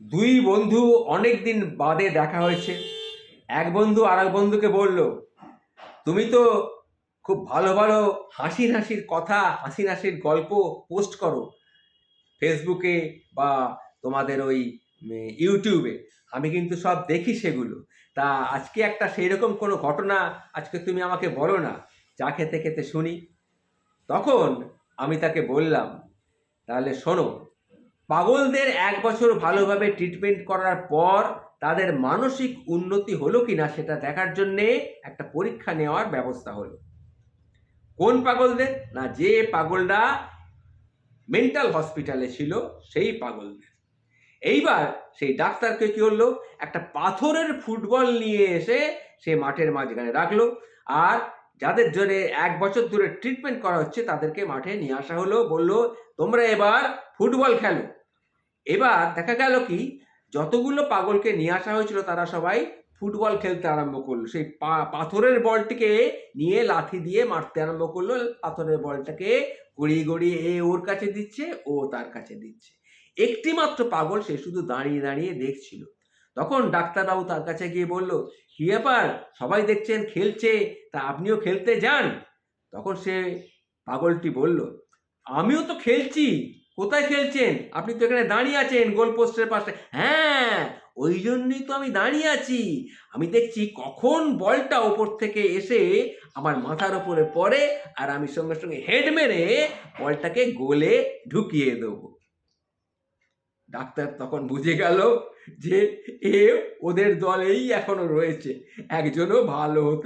দুই বন্ধু অনেক দিন বাদে দেখা হয়েছে। এক বন্ধু আর এক বন্ধুকে বলল, তুমি তো খুব ভালো ভালো হাসির হাসির কথা, হাসির হাসির গল্প পোস্ট করো ফেসবুকে বা তোমাদের ওই ইউটিউবে। আমি কিন্তু সব দেখি সেগুলো। তা আজকে একটা সেই রকম কোনো ঘটনা আজকে তুমি আমাকে বলো না, চা খেতে খেতে শুনি। তখন আমি তাকে বললাম, তাহলে শোনো, পাগলদের ১ বছর ভালোভাবে ট্রিটমেন্ট করার পর তাদের মানসিক উন্নতি হলো কিনা সেটা দেখার জন্যে একটা পরীক্ষা নেওয়ার ব্যবস্থা হলো। কোন পাগলদের? না, যে পাগলরা মেন্টাল হসপিটালে ছিল সেই পাগলদের। এইবার সেই ডাক্তারকে কি হলো, একটা পাথরের ফুটবল নিয়ে এসে সে মাঠের মাঝখানে রাখলো। আর যাদের জন্য ১ বছর ধরে ট্রিটমেন্ট করা হচ্ছে তাদেরকে মাঠে নিয়ে আসা হলো, বলল তোমরা এবার ফুটবল খেলো। এবার দেখা গেল কি, যতগুলো পাগলকে নিয়ে আসা হয়েছিল তারা সবাই ফুটবল খেলতে আরম্ভ করলো। সেই পাথরের বলটিকে নিয়ে লাথি দিয়ে মারতে আরম্ভ করলো। পাথরের বলটাকে গড়িয়ে গড়িয়ে এ ওর কাছে দিচ্ছে, ও তার কাছে দিচ্ছে। একটি মাত্র পাগল, সে শুধু দাঁড়িয়ে দাঁড়িয়ে দেখছিল। তখন ডাক্তারবাবু তার কাছে গিয়ে বলল, কি ব্যাপার, সবাই দেখছেন খেলছে, তা আপনিও খেলতে যান। তখন সে পাগলটি বলল, আমিও তো খেলছি। কোথায় খেলছেন? আপনি তো এখানে দাঁড়িয়ে আছেন গোল পোস্টের পাশে। হ্যাঁ, ওই জন্যই তো আমি দাঁড়িয়ে আছি। আমি দেখছি কখন বলটা ওপর থেকে এসে আমার মাথার উপরে পড়ে, আর আমি সঙ্গে সঙ্গে হেড মেরে বলটাকে গোলে ঢুকিয়ে দেবো। ডাক্তার তখন বুঝে গেল যে এ ওদের দলেই এখনো রয়েছে, একজনও ভালো হতে